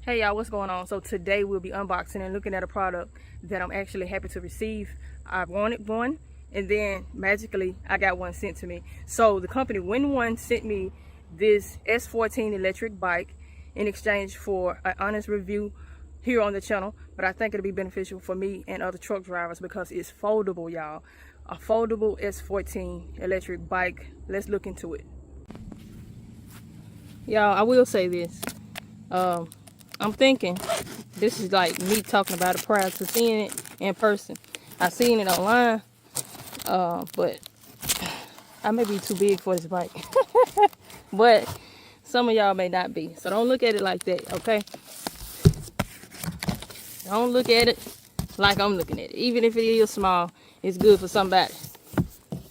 Hey y'all, what's going on? So today we'll be unboxing and looking at a product that I'm actually happy to receive. I wanted one and then magically I got one sent to me. So the company Windone sent me this S14 electric bike in exchange for an honest review here on the channel, but I think it'll be beneficial for me and other truck drivers because it's foldable, y'all. A foldable S14 electric bike. Let's look into it. Y'all, I will say this. I'm thinking this is like me talking about it prior to seeing it in person. I seen it online, but I may be too big for this bike. But some of y'all may not be. So don't look at it like that, okay? Don't look at it like I'm looking at it. Even if it is small, it's good for somebody.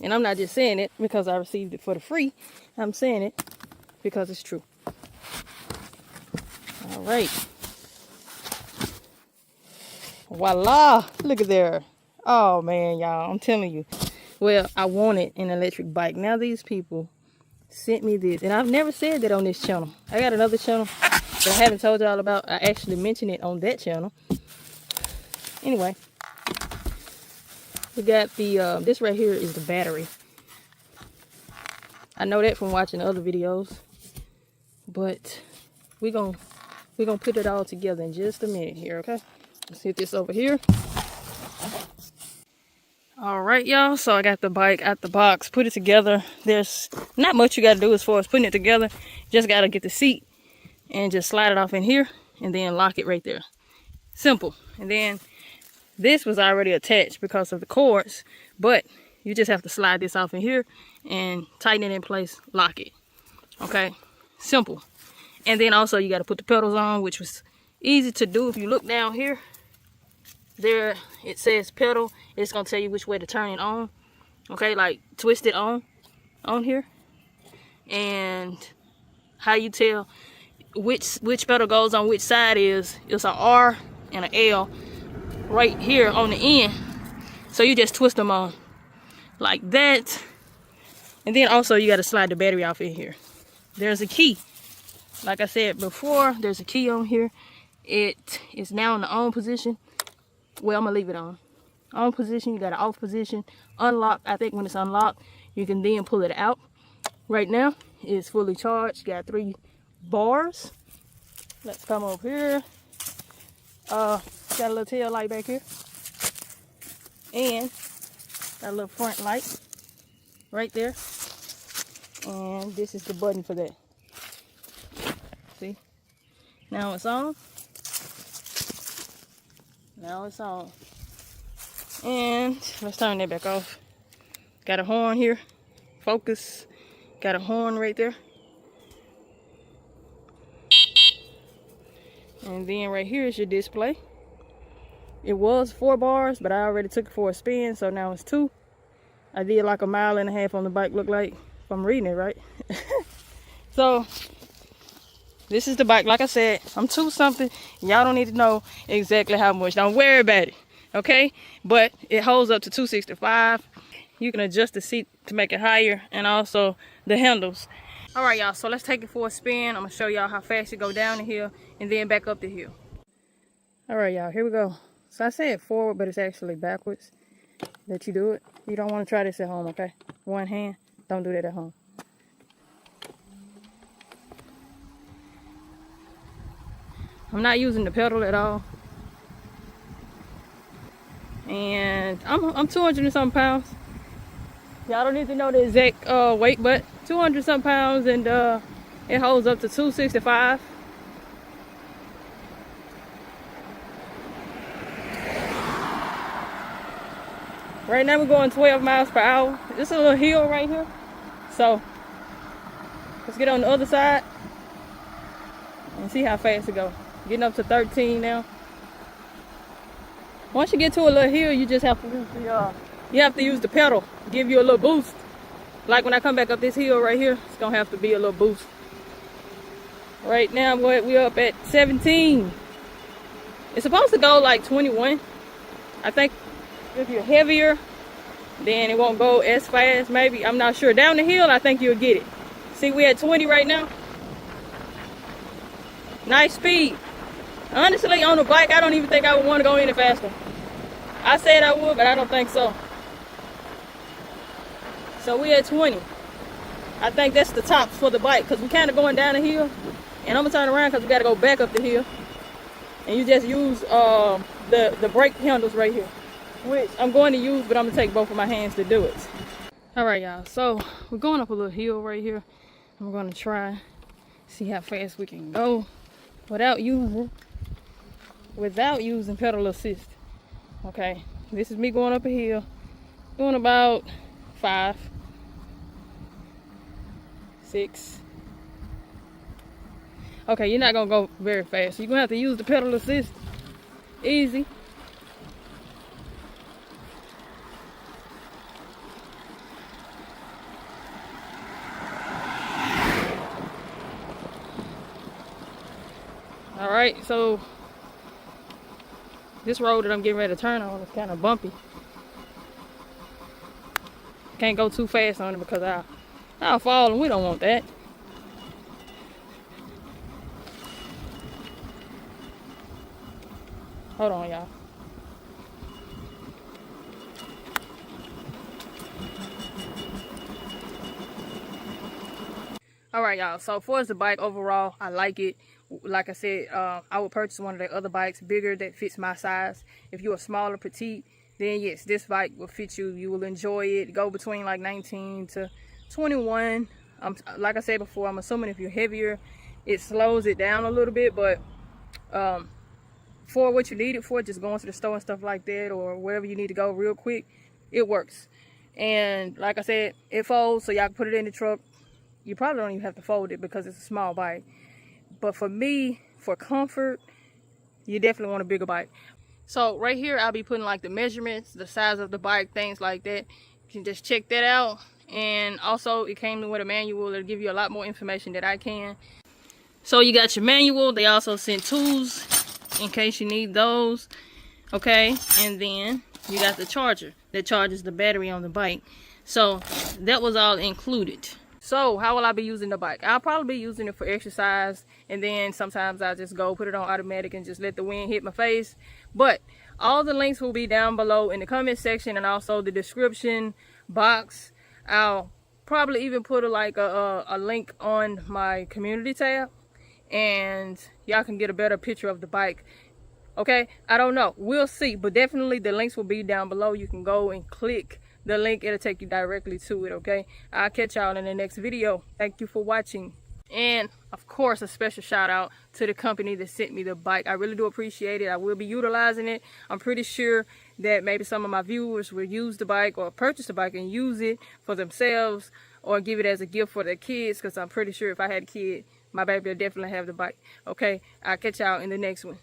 And I'm not just saying it because I received it for the free. I'm saying it because it's true. All right. Voila. Look at there. Oh, man, y'all. I'm telling you. Well, I wanted an electric bike. Now these people sent me this. And I've never said that on this channel. I got another channel that I haven't told y'all about. I actually mentioned it on that channel. Anyway. We got the, this right here is the battery. I know that from watching other videos. But we're gonna put it all together in just a minute here, okay? Let's hit this over here. All right, y'all. So I got the bike out the box, put it together. There's not much you got to do as far as putting it together. Just got to get the seat and just slide it off in here and then lock it right there. Simple. And then this was already attached because of the cords, but you just have to slide this off in here and tighten it in place, lock it. Okay, simple. And then also you got to put the pedals on, which was easy to do. If you look down here, there it says pedal. It's gonna tell you which way to turn it on. Okay, like twist it on here. And how you tell which pedal goes on which side is it's an R and an L right here on the end. So you just twist them on like that. And then also you got to slide the battery off in here. There's a key. Like I said before, there's a key on here. It is now in the on position. Well, I'm gonna leave it on. On position, you got an off position. Unlock, I think when it's unlocked, you can then pull it out. Right now, it's fully charged. Got 3 bars. Let's come over here. Got a little tail light back here. And got a little front light right there. And this is the button for that. See? Now it's on. Now it's on. And let's turn that back off. Got a horn here. Focus. Got a horn right there. And then right here is your display. It was 4 bars, but I already took it for a spin, so now it's 2. I did like 1.5 miles on the bike, look like, if I'm reading it right. So this is the bike. Like I said, I'm 2 something. Y'all don't need to know exactly how much. Don't worry about it, okay? But it holds up to 265. You can adjust the seat to make it higher and also the handles. All right, y'all, so let's take it for a spin. I'm gonna show y'all how fast you go down the hill and then back up the hill. All right, y'all, here we go. So I said forward, but it's actually backwards that you do it. You don't want to try this at home, okay? One hand, don't do that at home. I'm not using the pedal at all. And I'm 200 and something pounds. Y'all don't need to know the exact weight, but 200 something pounds, and it holds up to 265. Right now we're going 12 miles per hour. This is a little hill right here. So let's get on the other side and see how fast it goes. Getting up to 13 now. Once you get to a little hill, you just have to use the pedal, give you a little boost. Like when I come back up this hill right here, it's gonna have to be a little boost. Right now we're up at 17. It's supposed to go like 21. I think if you're heavier, then it won't go as fast. Maybe, I'm not sure. Down the hill, I think you'll get it. See, we at 20 right now. Nice speed. Honestly, on the bike, I don't even think I would want to go any faster. I said I would, but I don't think so. So we at 20. I think that's the tops for the bike because we kind of going down the hill. And I'm going to turn around because we got to go back up the hill. And you just use the brake handles right here, which I'm going to use, but I'm going to take both of my hands to do it. All right, y'all. So we're going up a little hill right here. I'm going to try see how fast we can go without using pedal assist. Okay, this is me going up a hill, doing about 5, 6. Okay, you're not gonna go very fast. You're gonna have to use the pedal assist. Easy. All right, so this road that I'm getting ready to turn on is kind of bumpy. Can't go too fast on it because I'll fall, and we don't want that. Hold on, y'all. All right, y'all. So for as the bike overall, I like it. Like I said, I would purchase one of the other bikes bigger that fits my size. If you're a smaller petite, then yes, this bike will fit you. You will enjoy it. Go between like 19 to 21. Like I said before, I'm assuming if you're heavier, it slows it down a little bit. But for what you need it for, just going to the store and stuff like that, or wherever you need to go real quick, it works. And like I said, it folds, so y'all can put it in the truck. You probably don't even have to fold it because it's a small bike. But for me, for comfort, you definitely want a bigger bike. So right here, I'll be putting like the measurements, the size of the bike, things like that. You can just check that out. And also, it came with a manual that'll give you a lot more information that I can. So you got your manual. They also sent tools in case you need those. Okay, and then you got the charger that charges the battery on the bike. So that was all included. So how will I be using the bike? I'll probably be using it for exercise, and then sometimes I just go put it on automatic and just let the wind hit my face. But all the links will be down below in the comment section and also the description box. I'll probably even put a link on my community tab, and y'all can get a better picture of the bike. Okay, I don't know, we'll see, but definitely the links will be down below. You can go and click the link, it'll take you directly to it. Okay, I'll catch y'all in the next video. Thank you for watching, and of course a special shout out to the company that sent me the bike. I really do appreciate it. I will be utilizing it. I'm pretty sure that maybe some of my viewers will use the bike or purchase the bike and use it for themselves or give it as a gift for their kids, because I'm pretty sure if I had a kid, my baby will definitely have the bike. Okay, I'll catch y'all in the next one.